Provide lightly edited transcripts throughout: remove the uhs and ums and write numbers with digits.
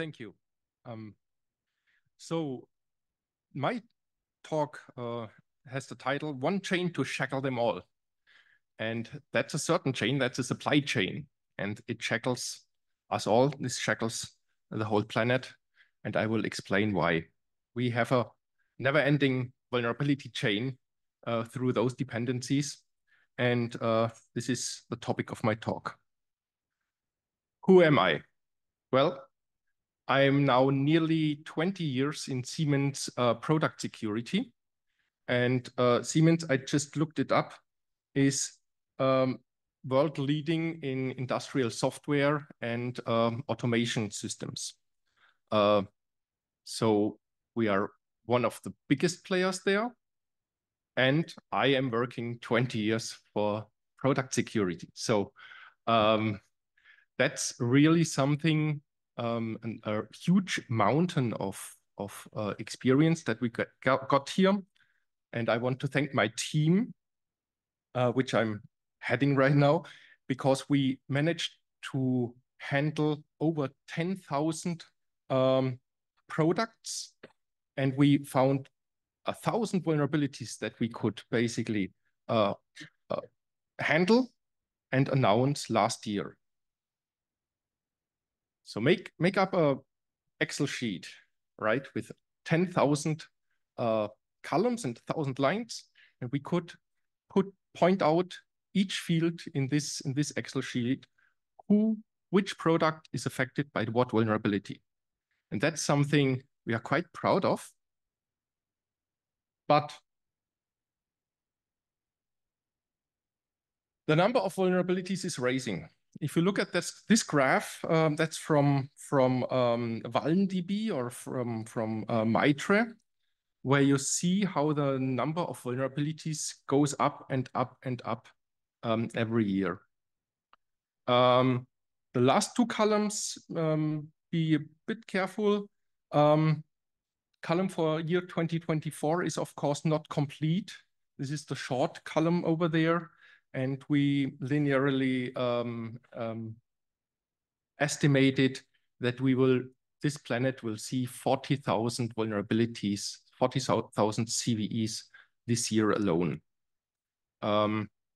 Thank you. So my talk has the title, One Chain to Shackle Them All. And that's a certain chain, that's a supply chain. And it shackles us all, this shackles the whole planet. And I will explain why. We have a never-ending vulnerability chain through those dependencies. And this is the topic of my talk. Who am I? Well, I'm now nearly 20 years in Siemens product security. And Siemens, I just looked it up, is world leading in industrial software and automation systems. So we are one of the biggest players there. And I am working 20 years for product security. So that's really something, a huge mountain of experience that we got here. And I want to thank my team, which I'm heading right now, because we managed to handle over 10,000 products. And we found 1,000 vulnerabilities that we could basically handle and announce last year. So make up a Excel sheet, right, with 10,000 columns and 1,000 lines, and we could point out each field in this Excel sheet, which product is affected by what vulnerability. And that's something we are quite proud of. But the number of vulnerabilities is rising. If you look at this graph, that's from vulnerabilities or from MITRE, where you see how the number of vulnerabilities goes up and up and up every year. The last two columns, be a bit careful. Column for year 2024 is of course not complete. This is the short column over there. And we linearly estimated that this planet will see 40,000 vulnerabilities, 40,000 CVEs this year alone.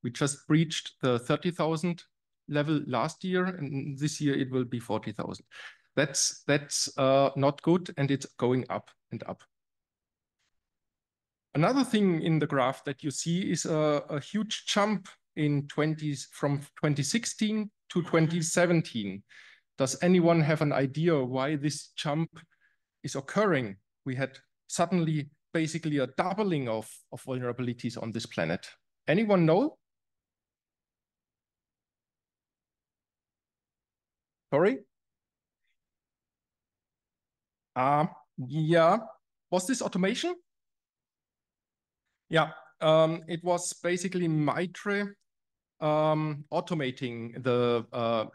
We just breached the 30,000 level last year, and this year it will be 40,000. That's not good, and it's going up and up. Another thing in the graph that you see is a huge jump from 2016 to 2017. Does anyone have an idea why this jump is occurring? We had suddenly basically a doubling of vulnerabilities on this planet. Anyone know? Sorry? Yeah. Was this automation? Yeah. It was basically MITRE automating the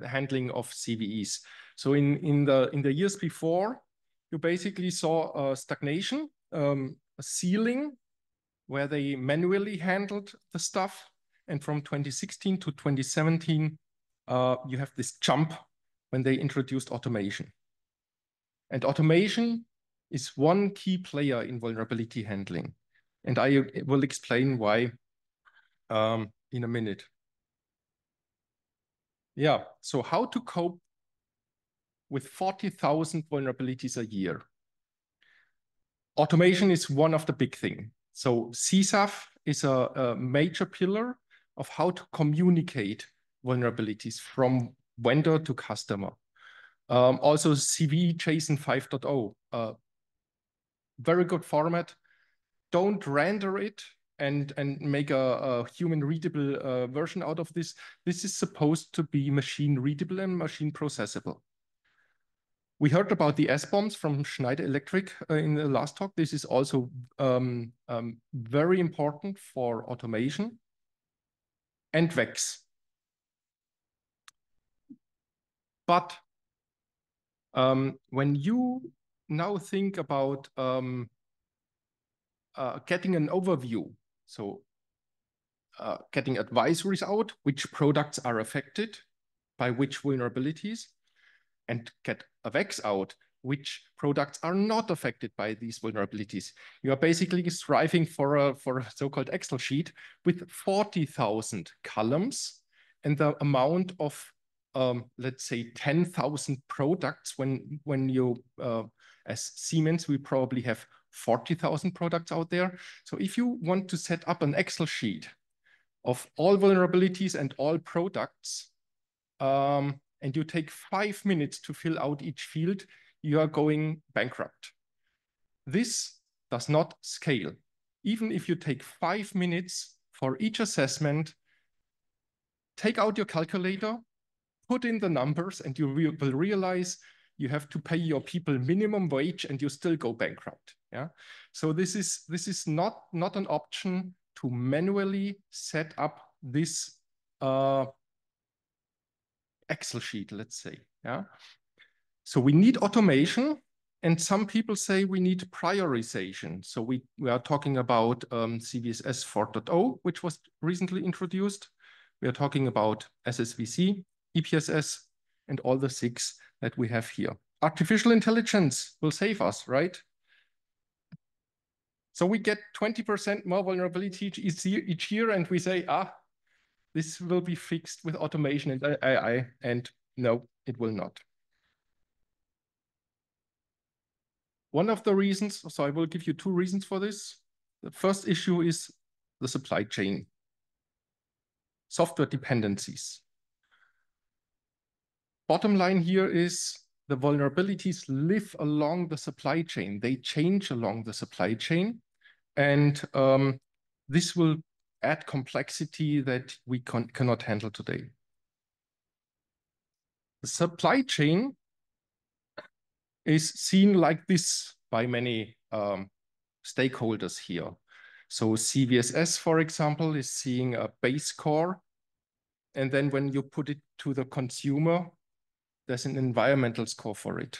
handling of CVEs. So in the years before, you basically saw a stagnation, a ceiling where they manually handled the stuff. And from 2016 to 2017, you have this jump when they introduced automation. And automation is one key player in vulnerability handling. And I will explain why in a minute. Yeah, so how to cope with 40,000 vulnerabilities a year? Automation is one of the big things. So CSAF is a major pillar of how to communicate vulnerabilities from vendor to customer. Also CVE JSON 5.0, very good format. Don't render it and make a human readable version out of this. This is supposed to be machine readable and machine processable. We heard about the SBOMs from Schneider Electric in the last talk. This is also very important for automation. And VEX. But when you now think about getting an overview, so getting advisories out, which products are affected by which vulnerabilities, and get a VEX out, which products are not affected by these vulnerabilities. You are basically striving for a so-called Excel sheet with 40,000 columns and the amount of, let's say, 10,000 products. When you, as Siemens, we probably have 40,000 products out there. So if you want to set up an Excel sheet of all vulnerabilities and all products, and you take 5 minutes to fill out each field, you are going bankrupt. This does not scale. Even if you take 5 minutes for each assessment, take out your calculator, put in the numbers, and you will realize you have to pay your people minimum wage and you still go bankrupt. Yeah. So this is not an option to manually set up this Excel sheet, let's say. Yeah. So we need automation, and some people say we need prioritization. So we are talking about CVSS 4.0, which was recently introduced. We are talking about SSVC, EPSS, and all the 6 that we have here. Artificial intelligence will save us, right? So we get 20% more vulnerability each year, and we say, this will be fixed with automation and AI, and no, it will not. One of the reasons, so I will give you 2 reasons for this. The first issue is the supply chain, software dependencies. Bottom line here is the vulnerabilities live along the supply chain. They change along the supply chain, and this will add complexity that we cannot handle today. The supply chain is seen like this by many stakeholders here. So CVSS, for example, is seeing a base core. And then when you put it to the consumer, there's an environmental score for it.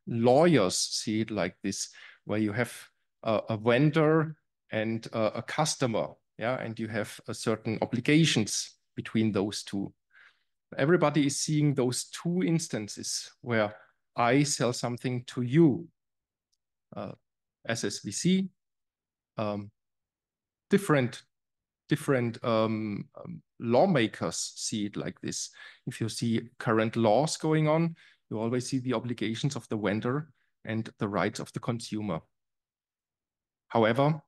Lawyers see it like this, where you have a vendor and a customer, yeah, and you have a certain obligations between those two. Everybody is seeing those 2 instances where I sell something to you. SSVC, different lawmakers see it like this. If you see current laws going on, you always see the obligations of the vendor and the rights of the consumer. However,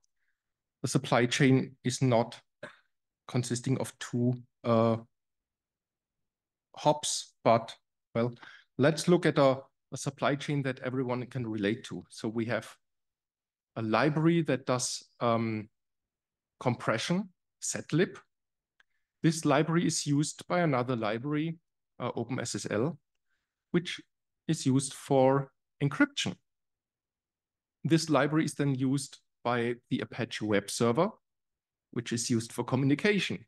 the supply chain is not consisting of 2 hops, but, well, let's look at a supply chain that everyone can relate to. So we have a library that does compression, setlib. This library is used by another library, OpenSSL, which is used for encryption. This library is then used by the Apache web server, which is used for communication.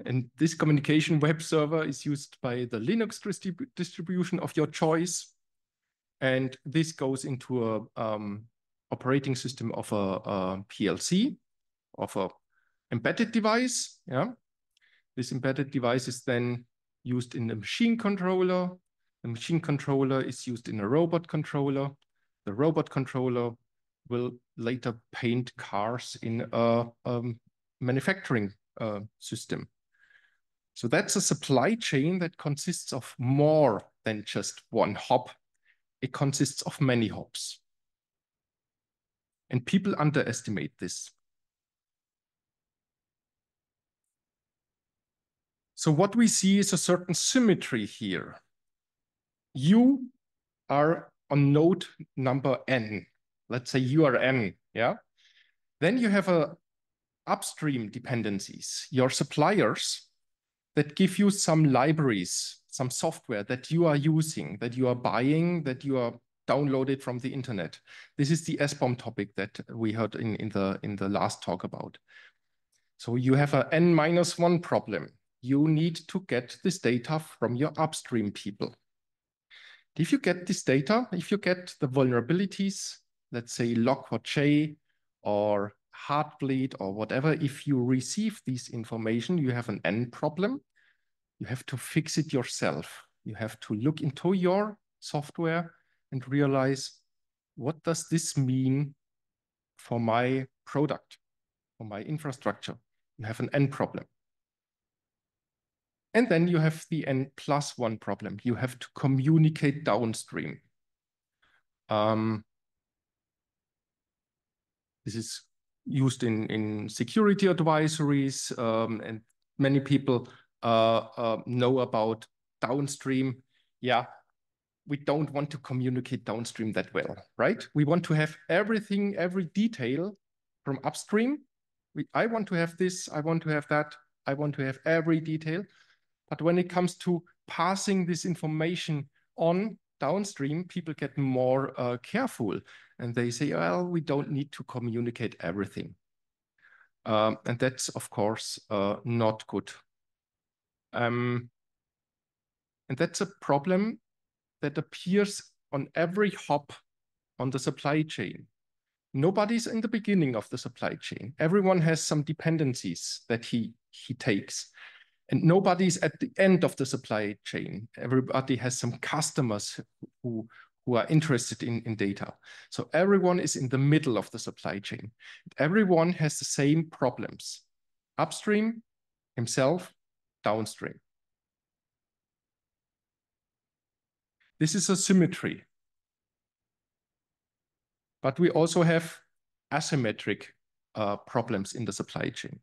And this communication web server is used by the Linux distribution of your choice. And this goes into a operating system of a PLC, of a embedded device. Yeah. This embedded device is then used in a machine controller. The machine controller is used in a robot controller. The robot controller will later paint cars in a manufacturing system. So that's a supply chain that consists of more than just 1 hop. It consists of many hops. And people underestimate this. So what we see is a certain symmetry here. You are on node number n. Let's say you are n, yeah? Then you have a upstream dependencies, your suppliers that give you some libraries, some software that you are using, that you are buying, that you are downloaded from the internet. This is the SBOM topic that we heard in the last talk about. So you have a n-1 problem. You need to get this data from your upstream people. If you get this data, if you get the vulnerabilities, let's say Log4j or Heartbleed or whatever, if you receive this information, you have an N problem. You have to fix it yourself. You have to look into your software and realize, what does this mean for my product, for my infrastructure? You have an N problem. And then you have the N+1 problem. You have to communicate downstream. This is used in security advisories, and many people know about downstream. Yeah, we don't want to communicate downstream that well, right? We want to have everything, every detail from upstream. I want to have this, I want to have that, I want to have every detail. But when it comes to passing this information on downstream, people get more careful, and they say, well, we don't need to communicate everything. And that's, of course, not good. And that's a problem that appears on every hop on the supply chain. Nobody's in the beginning of the supply chain. Everyone has some dependencies that he takes. And nobody's at the end of the supply chain. Everybody has some customers who are interested in data. So everyone is in the middle of the supply chain. Everyone has the same problems. Upstream, himself, downstream. This is a symmetry. But we also have asymmetric problems in the supply chain.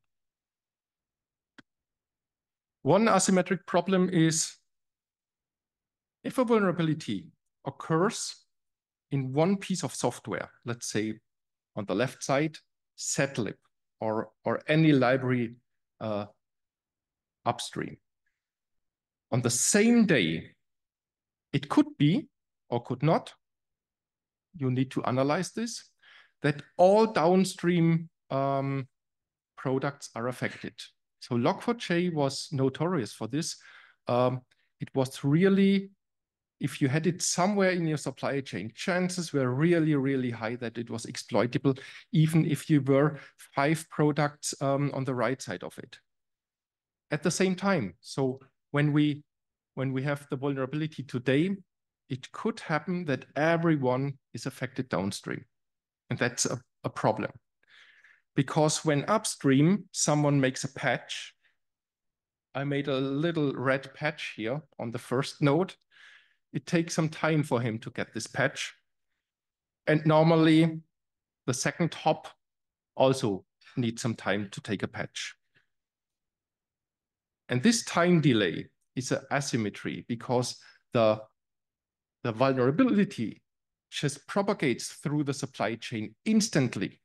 One asymmetric problem is if a vulnerability occurs in one piece of software, let's say on the left side, setlib or any library upstream. On the same day, it could be or could not, you need to analyze this, that all downstream products are affected. So Log4j was notorious for this. It was really, if you had it somewhere in your supply chain, chances were really, really high that it was exploitable, even if you were 5 products on the right side of it. At the same time, so when we have the vulnerability today, it could happen that everyone is affected downstream. And that's a problem. Because when upstream, someone makes a patch, I made a little red patch here on the first node. It takes some time for him to get this patch. And normally the second hop also needs some time to take a patch. And this time delay is an asymmetry because the vulnerability just propagates through the supply chain instantly.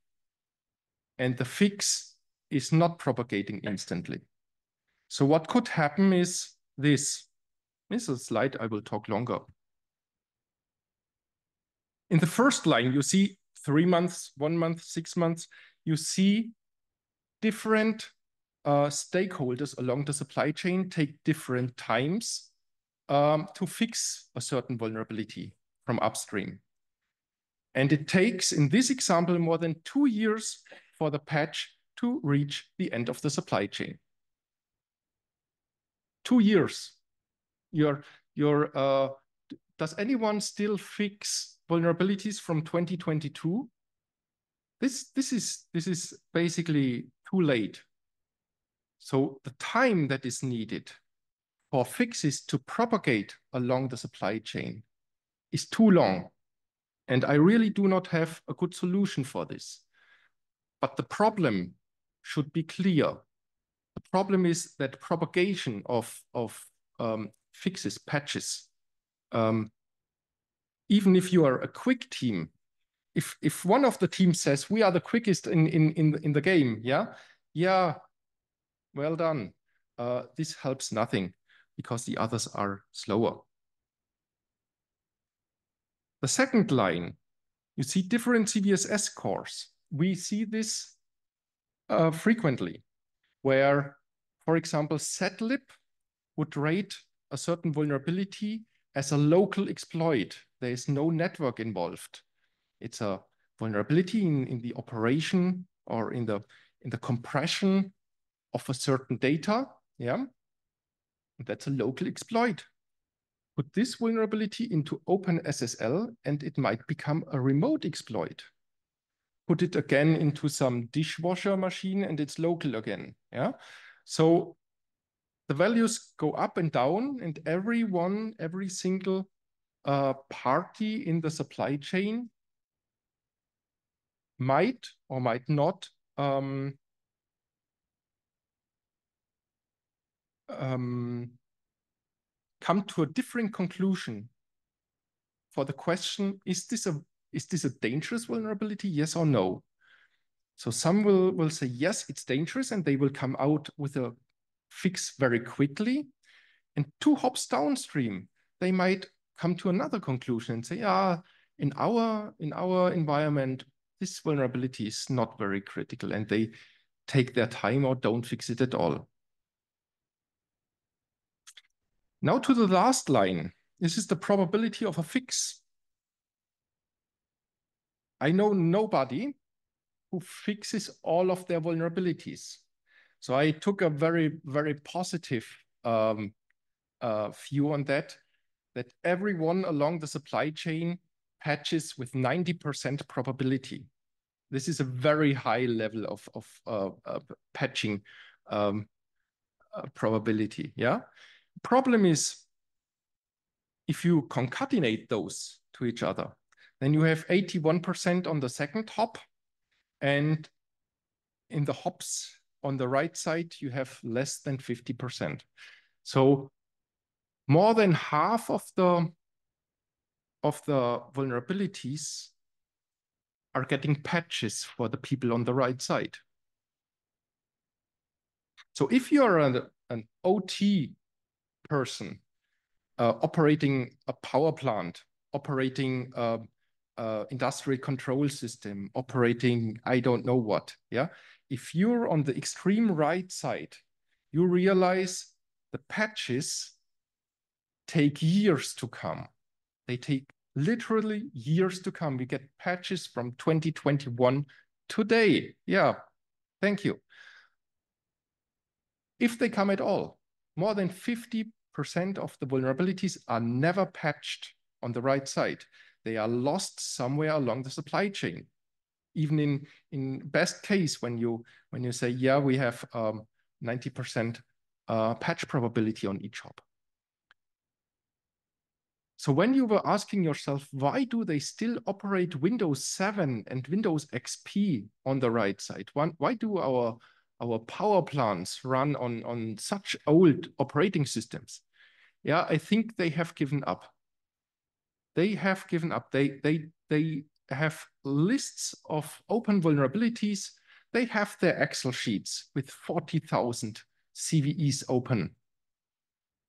And the fix is not propagating instantly. So what could happen is this. This is a slide I will talk longer. In the first line, you see 3 months, 1 month, 6 months. You see different stakeholders along the supply chain take different times to fix a certain vulnerability from upstream. And it takes, in this example, more than 2 years for the patch to reach the end of the supply chain. 2 years. Does anyone still fix vulnerabilities from 2022? This is basically too late. So the time that is needed for fixes to propagate along the supply chain is too long. And I really do not have a good solution for this. But the problem should be clear. The problem is that propagation of fixes, patches, even if you are a quick team, if one of the teams says we are the quickest in the game, yeah, well done. This helps nothing because the others are slower. The second line, you see different CVSS scores. We see this frequently, where, for example, setlib would rate a certain vulnerability as a local exploit. There is no network involved. It's a vulnerability in the operation or in the compression of a certain data. Yeah, that's a local exploit. put this vulnerability into OpenSSL and it might become a remote exploit. Put it again into some dishwasher machine and it's local again. Yeah. So the values go up and down, and every single party in the supply chain might or might not come to a different conclusion for the question, is this a dangerous vulnerability, yes or no? So some will say, yes, it's dangerous, and they will come out with a fix very quickly. And 2 hops downstream, they might come to another conclusion and say, in our environment, this vulnerability is not very critical, and they take their time or don't fix it at all. Now to the last line. This is the probability of a fix. I know nobody who fixes all of their vulnerabilities. So I took a very, very positive view on that everyone along the supply chain patches with 90% probability. This is a very high level of patching probability. Yeah. Problem is, if you concatenate those to each other, then you have 81% on the second hop, and in the hops on the right side, you have less than 50%. So more than half of the vulnerabilities are getting patches for the people on the right side. So if you're an OT person operating a power plant, operating industrial control system, operating I don't know what, yeah? If you're on the extreme right side, you realize the patches take years to come. They take literally years to come. We get patches from 2021 today. Yeah, thank you. If they come at all, more than 50% of the vulnerabilities are never patched on the right side. They are lost somewhere along the supply chain. Even in best case, when you say, yeah, we have 90% patch probability on each hop. So when you were asking yourself, why do they still operate Windows 7 and Windows XP on the right side? Why do our power plants run on such old operating systems? Yeah, I think they have given up. They have given up. They have lists of open vulnerabilities. They have their Excel sheets with 40,000 CVEs open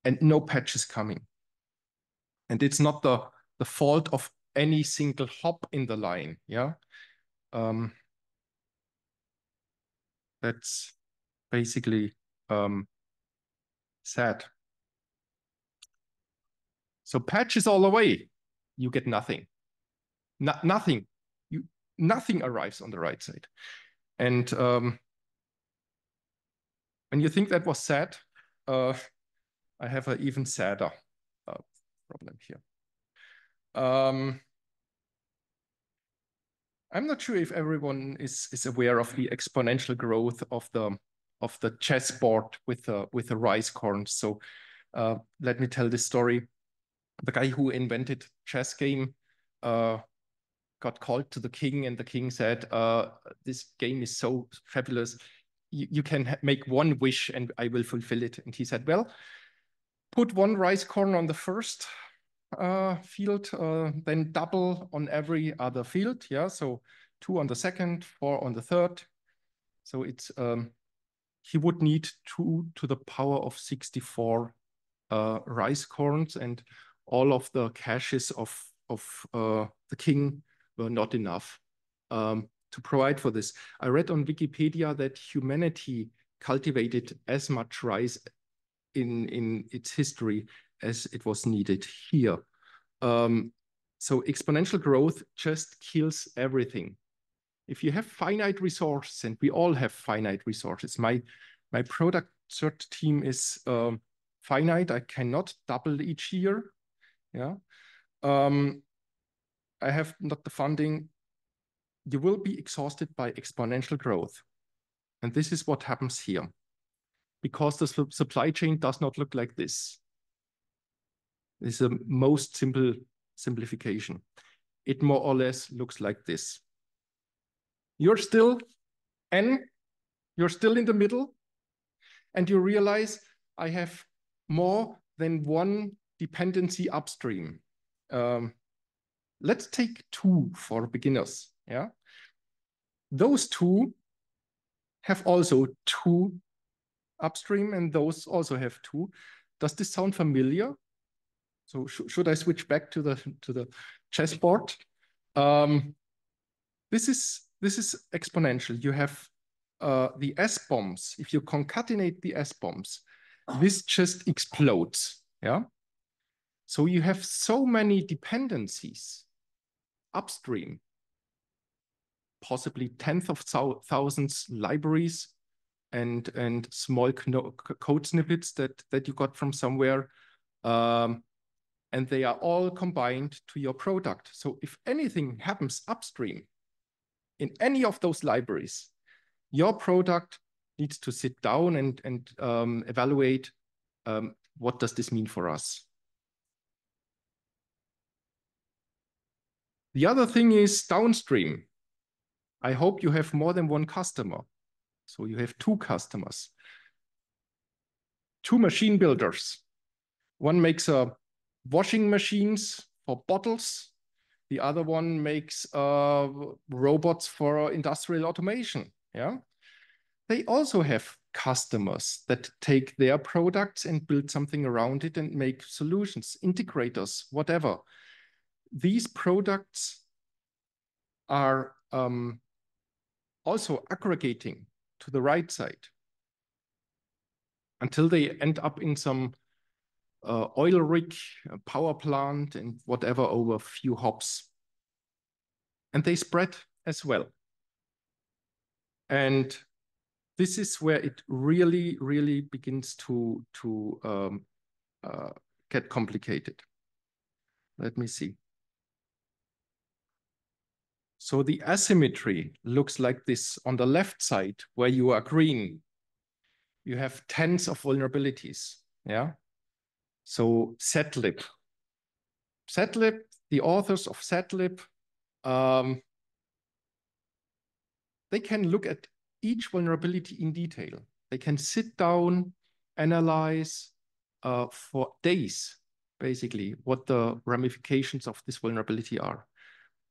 and no patches coming. And it's not the fault of any single hop in the line. Yeah, that's basically sad. So patches all the way, you get nothing. Nothing. Nothing arrives on the right side. And when you think that was sad, I have an even sadder problem here. I'm not sure if everyone is aware of the exponential growth of the chessboard with the rice corns. So let me tell this story. The guy who invented chess game got called to the king, and the king said, this game is so fabulous. You can make one wish and I will fulfill it. And he said, well, put 1 rice corn on the first field, then double on every other field. Yeah, so 2 on the second, 4 on the third. So it's he would need 2 to the power of 64 rice corns, and all of the caches of the king were not enough to provide for this. I read on Wikipedia that humanity cultivated as much rice in its history as it was needed here. So exponential growth just kills everything. If you have finite resources, and we all have finite resources, my ProductCERT team is finite. I cannot double each year. Yeah. I have not the funding. You will be exhausted by exponential growth. And this is what happens here. Because the supply chain does not look like this. This is the most simple simplification. It more or less looks like this. You're still N, you're still in the middle, and you realize I have more than one dependency upstream. Let's take 2 for beginners. Yeah, those 2 have also 2 upstream, and those also have 2. Does this sound familiar? So should I switch back to the chessboard? This is exponential. You have the SBOMs. If you concatenate the SBOMs, this just explodes. Yeah. So you have so many dependencies upstream, possibly tens of thousands libraries and small code snippets that you got from somewhere. And they are all combined to your product. So if anything happens upstream in any of those libraries, your product needs to sit down and evaluate what does this mean for us. The other thing is downstream. I hope you have more than one customer. So you have 2 customers, 2 machine builders. One makes washing machines for bottles. The other one makes robots for industrial automation. Yeah, they also have customers that take their products and build something around it and make solutions, integrators, whatever. These products are also aggregating to the right side until they end up in some oil rig, power plant, and whatever over a few hops. And they spread as well. And this is where it really, really begins to get complicated. Let me see. So the asymmetry looks like this. On the left side, where you are green, you have tens of vulnerabilities. Yeah. So ZLib, the authors of ZLib, they can look at each vulnerability in detail. They can sit down, analyze for days, basically, what the ramifications of this vulnerability are.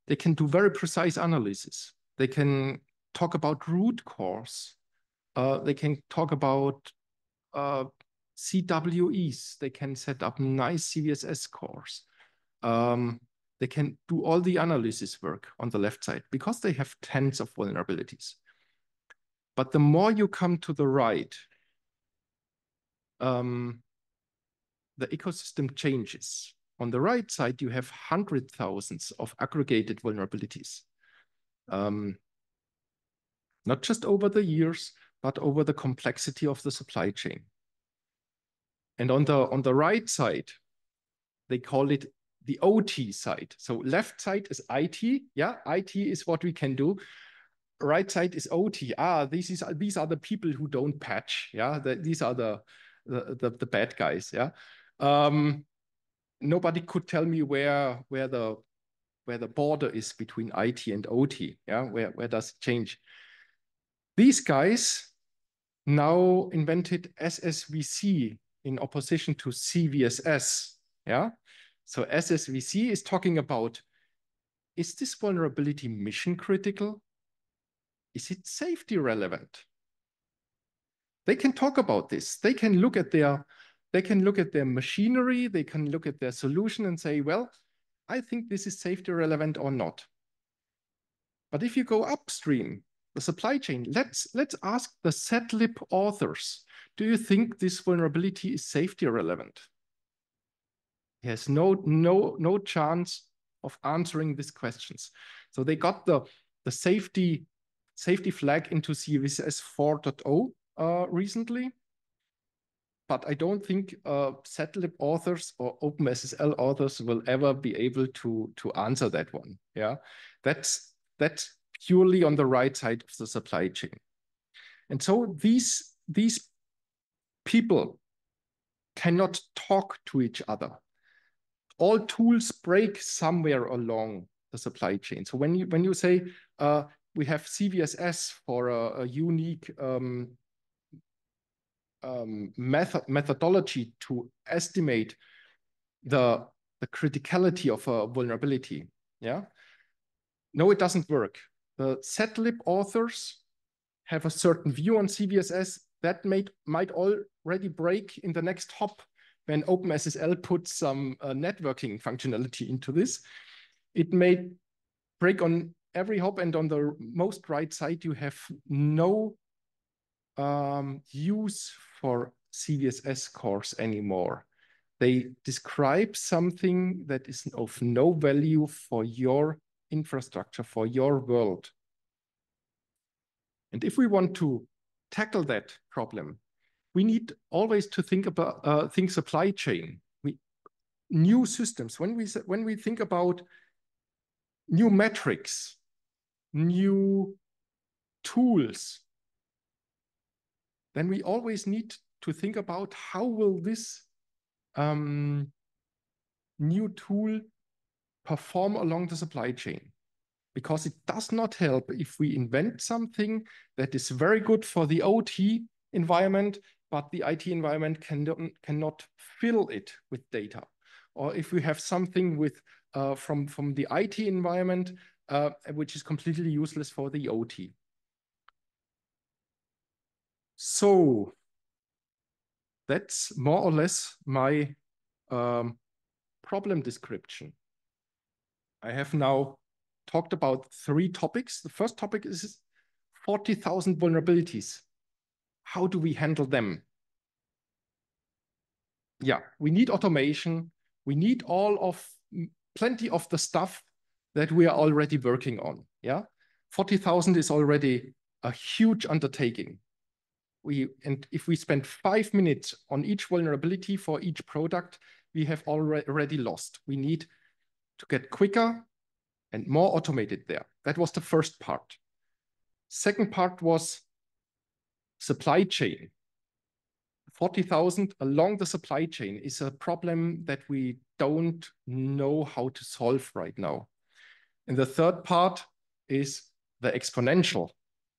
They can do very precise analysis. They can talk about root cause. They can talk about CWEs. They can set up nice CVSS scores. They can do all the analysis work on the left side because they have tens of vulnerabilities. But the more you come to the right, the ecosystem changes. On the right side, you have 100,000s of aggregated vulnerabilities. Not just over the years, but over the complexity of the supply chain. And on the right side, they call it the OT side. So left side is IT. Yeah, IT is what we can do. Right side is OT. These are the people who don't patch. Yeah, these are the bad guys. Yeah. Nobody could tell me where the border is between IT and OT. Yeah, where does it change? These guys now invented SSVC in opposition to CVSS. Yeah. So SSVC is talking about, is this vulnerability mission critical? Is it safety relevant? They can talk about this. They can look at their machinery. They can look at their solution and say, well, I think this is safety relevant or not. But if you go upstream, the supply chain, let's ask the ZLib authors, do you think this vulnerability is safety relevant? He has no chance of answering these questions. So they got the safety flag into CVSS 4.0 recently, but I don't think ZLib authors or OpenSSL authors will ever be able to answer that one. Yeah, that's purely on the right side of the supply chain. And so these people cannot talk to each other. All tools break somewhere along the supply chain. So when you say we have CVSS for a unique methodology to estimate the criticality of a vulnerability, yeah? No, it doesn't work. The ZLib authors have a certain view on CVSS that might already break in the next hop when OpenSSL puts some networking functionality into this. It may break on every hop, and on the most right side, you have no use for CVSS cores anymore. They describe something that is of no value for your infrastructure, for your world. And if we want to tackle that problem, we need always to think about supply chain. New systems. When we think about new metrics, new tools, then we always need to think about how will this new tool perform along the supply chain. Because it does not help if we invent something that is very good for the OT environment, but the IT environment cannot fill it with data. Or if we have something with from the IT environment, which is completely useless for the OT. So that's more or less my problem description. I have now talked about 3 topics. The first topic is 40,000 vulnerabilities. How do we handle them? Yeah, we need automation. We need plenty of the stuff that we are already working on. Yeah, 40,000 is already a huge undertaking. And if we spend 5 minutes on each vulnerability for each product, we have already lost. We need to get quicker and more automated there. That was the first part. Second part was supply chain. 40,000 along the supply chain is a problem that we don't know how to solve right now. And the third part is the exponential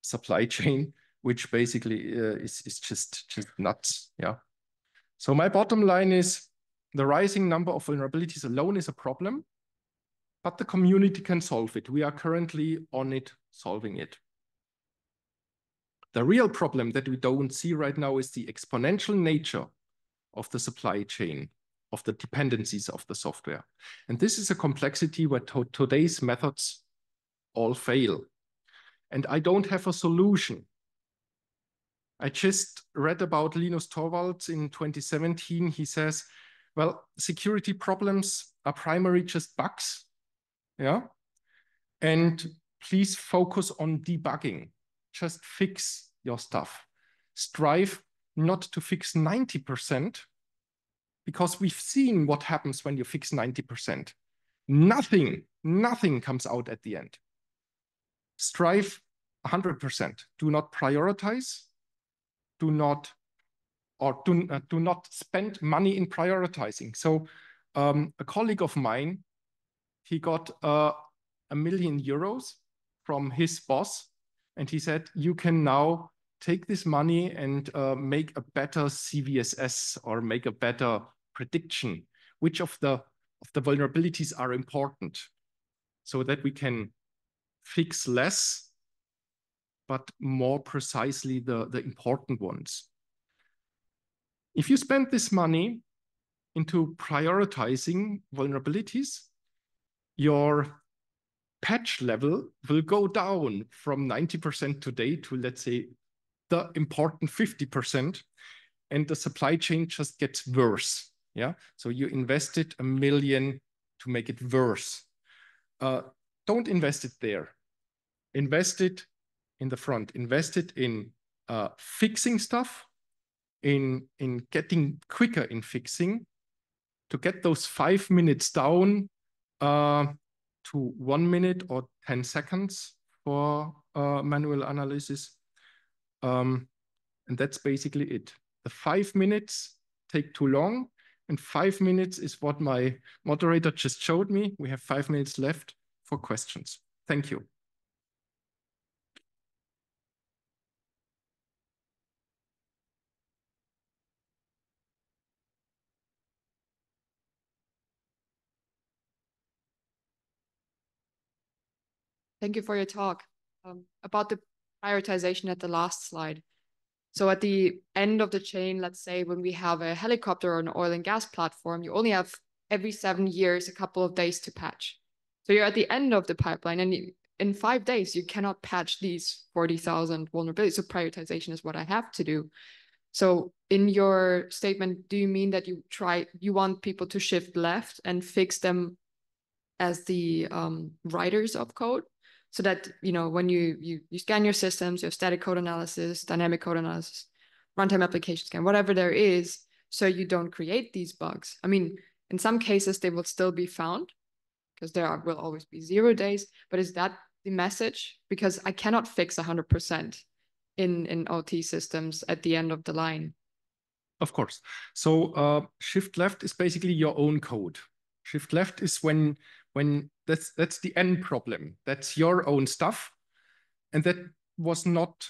supply chain, which basically is just nuts. Yeah. So my bottom line is the rising number of vulnerabilities alone is a problem, but the community can solve it. We are currently on it, solving it. The real problem that we don't see right now is the exponential nature of the supply chain, of the dependencies of the software. And this is a complexity where today's methods all fail. And I don't have a solution. I just read about Linus Torvalds in 2017. He says, well, security problems are primarily just bugs. Yeah. And please focus on debugging. Just fix your stuff. Strive not to fix 90%, because we've seen what happens when you fix 90%. Nothing comes out at the end. Strive 100%. Do not prioritize. Do not spend money in prioritizing. So a colleague of mine, he got €1 million from his boss, and he said, you can now take this money and make a better CVSS or make a better prediction, which of the vulnerabilities are important, so that we can fix less, but more precisely the important ones. If you spend this money into prioritizing vulnerabilities, your patch level will go down from 90% today to, let's say, the important 50%, and the supply chain just gets worse. Yeah, so you invested $1 million to make it worse. Don't invest it there. Invest it in the front. Invest it in fixing stuff, in getting quicker in fixing, to get those 5 minutes down to 1 minute or 10 seconds for manual analysis. And that's basically it. The 5 minutes take too long, and 5 minutes is what my moderator just showed me. We have 5 minutes left for questions. Thank you. Thank you for your talk. About the prioritization at the last slide. So at the end of the chain, let's say when we have a helicopter or an oil and gas platform, you only have every 7 years, a couple of days to patch. So you're at the end of the pipeline, and in 5 days, you cannot patch these 40,000 vulnerabilities. So prioritization is what I have to do. So in your statement, do you mean that you want people to shift left and fix them as the writers of code? So that, when you scan your systems, you have static code analysis, dynamic code analysis, runtime application scan, whatever there is, so you don't create these bugs. I mean, in some cases, they will still be found because will always be 0 days. But is that the message? Because I cannot fix 100% in OT systems at the end of the line. Of course. So shift left is basically your own code. Shift left is when that's the end problem. That's your own stuff. And that was not,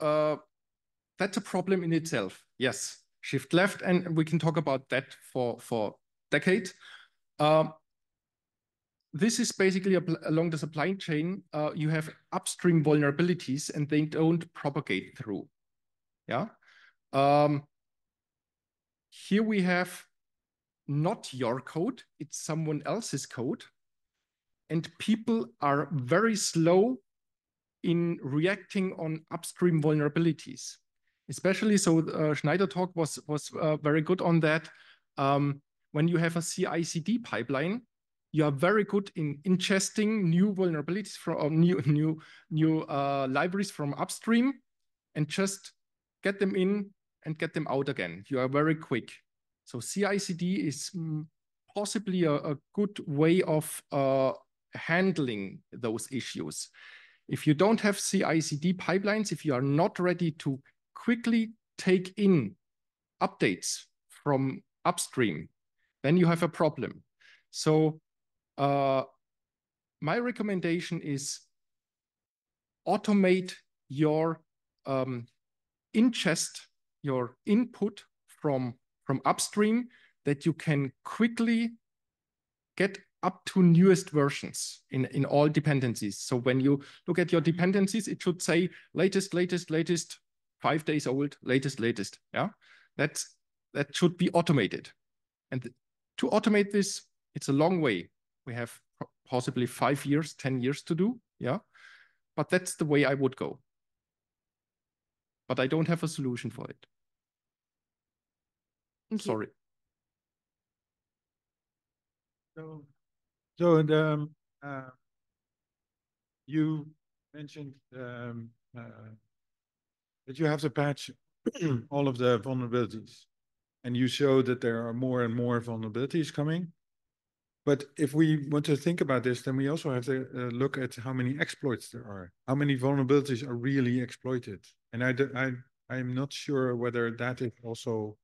that's a problem in itself. Yes, shift left, and we can talk about that for decades. This is basically along the supply chain, you have upstream vulnerabilities and they don't propagate through. Yeah. Here we have not your code, it's someone else's code. And people are very slow in reacting on upstream vulnerabilities. Especially, so Schneider talk was very good on that. When you have a CI/CD pipeline, you are very good in ingesting new vulnerabilities from new libraries from upstream and just get them in and get them out again. You are very quick. So CI/CD is possibly a good way of handling those issues. If you don't have CI/CD pipelines, if you are not ready to quickly take in updates from upstream, then you have a problem. So my recommendation is automate your ingest, your input from upstream, that you can quickly get up to newest versions in all dependencies. So when you look at your dependencies, it should say latest, 5 days old, latest. Yeah, that should be automated. And to automate this, it's a long way. We have possibly 5 years, 10 years to do. Yeah, but that's the way I would go. But I don't have a solution for it. Sorry. So you mentioned that you have to patch all of the vulnerabilities, and you show that there are more and more vulnerabilities coming. But if we want to think about this, then we also have to look at how many exploits there are. How many vulnerabilities are really exploited? And I'm not sure whether that is also,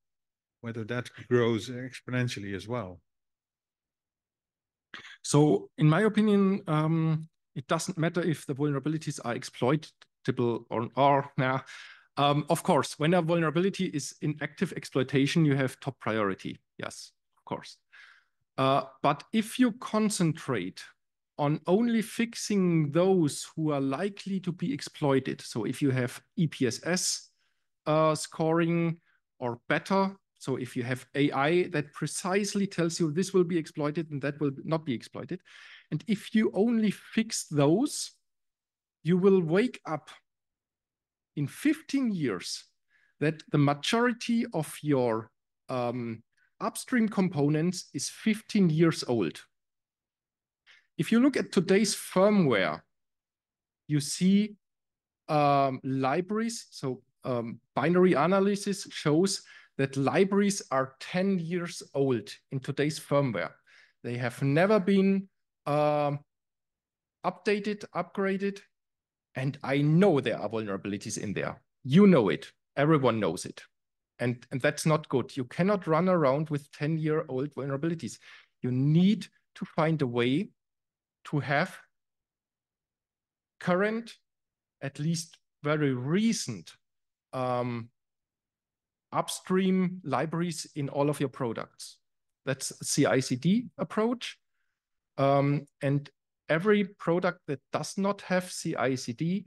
whether that grows exponentially as well. So in my opinion, it doesn't matter if the vulnerabilities are exploitable or nah. Of course, when a vulnerability is in active exploitation, you have top priority. Yes, of course. But if you concentrate on only fixing those who are likely to be exploited, so if you have EPSS scoring or better, so if you have AI that precisely tells you this will be exploited and that will not be exploited, and if you only fix those, you will wake up in 15 years that the majority of your upstream components is 15 years old. If you look at today's firmware, you see libraries. So binary analysis shows that libraries are 10 years old in today's firmware. They have never been updated, upgraded, and I know there are vulnerabilities in there. You know it. Everyone knows it. And that's not good. You cannot run around with 10-year-old vulnerabilities. You need to find a way to have current, at least very recent upstream libraries in all of your products. That's CI/CD approach. And every product that does not have CI/CD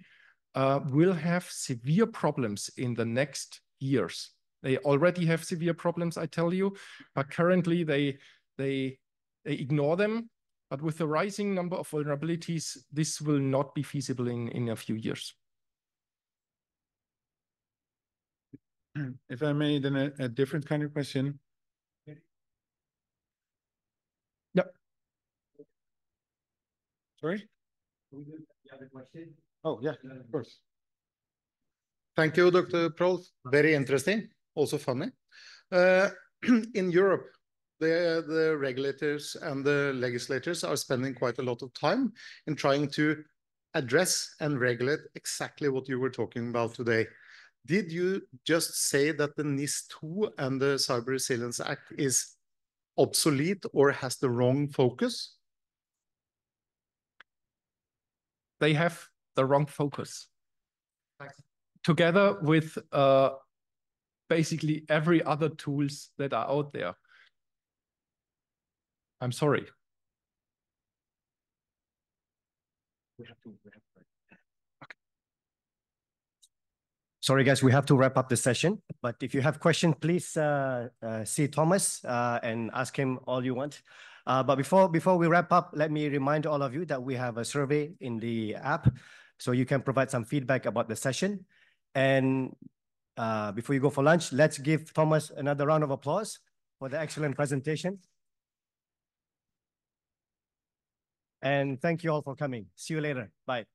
will have severe problems in the next years. They already have severe problems, I tell you, but currently they ignore them. But with the rising number of vulnerabilities, this will not be feasible in a few years. If I may, then a different kind of question. Yep. Sorry? Oh, yeah, of course. Thank you, Dr. Proell. Very interesting, also funny. In Europe, the regulators and the legislators are spending quite a lot of time in trying to address and regulate exactly what you were talking about today. Did you just say that the NIS2 and the Cyber Resilience Act is obsolete or has the wrong focus? They have the wrong focus. Together with basically every other tools that are out there. I'm sorry. Sorry, guys, we have to wrap up the session. But if you have questions, please see Thomas and ask him all you want. But before we wrap up, let me remind all of you that we have a survey in the app, so you can provide some feedback about the session. And before you go for lunch, let's give Thomas another round of applause for the excellent presentation. And thank you all for coming. See you later. Bye.